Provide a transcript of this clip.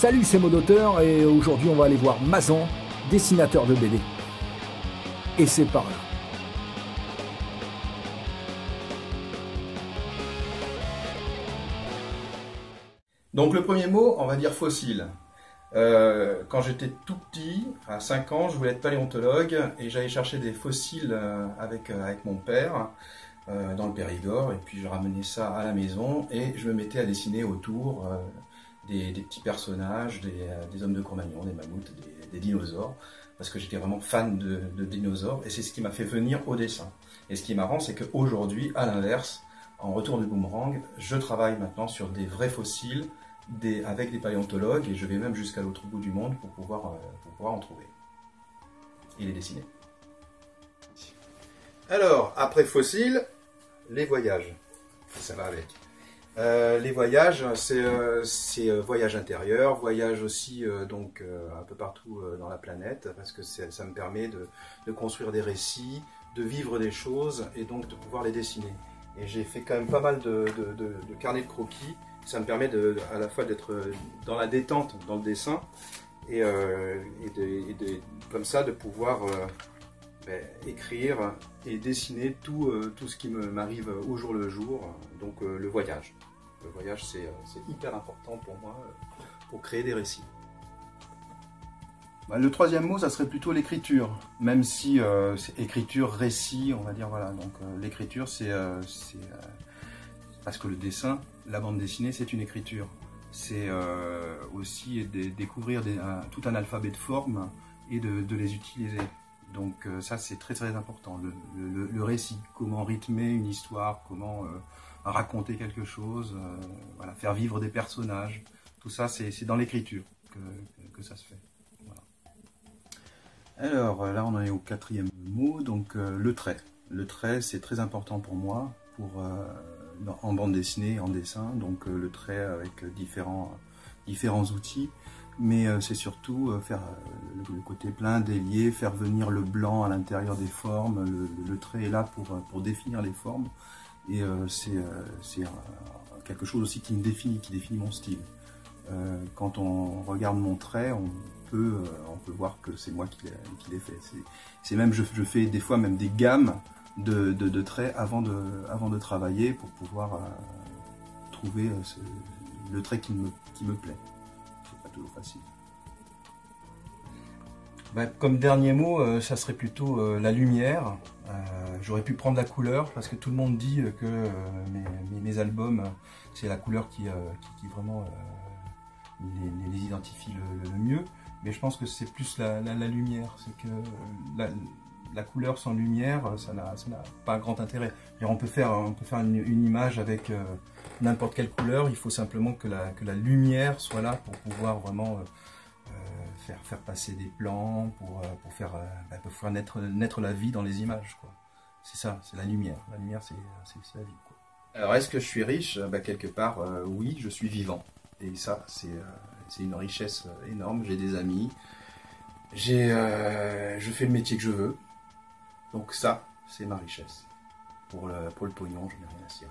Salut, c'est Modoteur et aujourd'hui on va aller voir Mazan, dessinateur de BD. Et c'est par là. Donc le premier mot, on va dire fossile. Quand j'étais tout petit, à 5 ans, je voulais être paléontologue et j'allais chercher des fossiles avec mon père dans le Périgord, et puis je ramenais ça à la maison et je me mettais à dessiner autour des petits personnages, des hommes de Cro-Magnon, des mammouths, des dinosaures, parce que j'étais vraiment fan de dinosaures et c'est ce qui m'a fait venir au dessin. Et ce qui est marrant, c'est qu'aujourd'hui, à l'inverse, en retour du boomerang, je travaille maintenant sur des vrais fossiles avec des paléontologues et je vais même jusqu'à l'autre bout du monde pour pouvoir en trouver et les dessiner. Alors, après fossiles, les voyages, ça va avec. Les voyages, c'est voyage intérieur, voyage aussi un peu partout dans la planète, parce que ça me permet de construire des récits, de vivre des choses et donc de pouvoir les dessiner. Et j'ai fait quand même pas mal de carnets de croquis. Ça me permet à la fois d'être dans la détente dans le dessin et comme ça de pouvoir écrire et dessiner tout ce qui m'arrive au jour le jour. Donc le voyage. Le voyage, c'est hyper important pour moi pour créer des récits. Le troisième mot, ça serait plutôt l'écriture, même si c'est écriture, récit, on va dire, voilà. Donc l'écriture, c'est parce que le dessin, la bande dessinée, c'est une écriture. C'est aussi découvrir tout un alphabet de formes et de les utiliser. Donc ça, c'est très très important. Le récit, comment rythmer une histoire, comment raconter quelque chose, voilà, faire vivre des personnages. Tout ça, c'est dans l'écriture que ça se fait. Voilà. Alors là, on en est au quatrième mot, donc le trait. Le trait, c'est très important pour moi, en bande dessinée, en dessin, donc le trait avec différents outils, mais c'est surtout faire le côté plein, délié, faire venir le blanc à l'intérieur des formes. Le trait est là pour définir les formes, et c'est quelque chose aussi qui définit mon style. Quand on regarde mon trait, on peut voir que c'est moi qui l'ai fait. C'est même, je fais des fois même des gammes de traits avant de travailler pour pouvoir trouver le trait qui me plaît. C'est pas toujours facile. Comme dernier mot, ça serait plutôt la lumière. J'aurais pu prendre la couleur parce que tout le monde dit que mes albums, c'est la couleur qui vraiment les identifie le mieux. Mais je pense que c'est plus la lumière. C'est que la couleur sans lumière, ça n'a pas grand intérêt. On peut faire une image avec n'importe quelle couleur, il faut simplement que la lumière soit là pour pouvoir vraiment faire passer des plans, pour faire naître la vie dans les images, quoi. C'est ça, c'est la lumière. La lumière, c'est la vie, quoi. Alors, est-ce que je suis riche? Quelque part, oui, je suis vivant. Et ça, c'est une richesse énorme. J'ai des amis, je fais le métier que je veux. Donc ça, c'est ma richesse. Pour le pognon, je n'ai rien à cirer.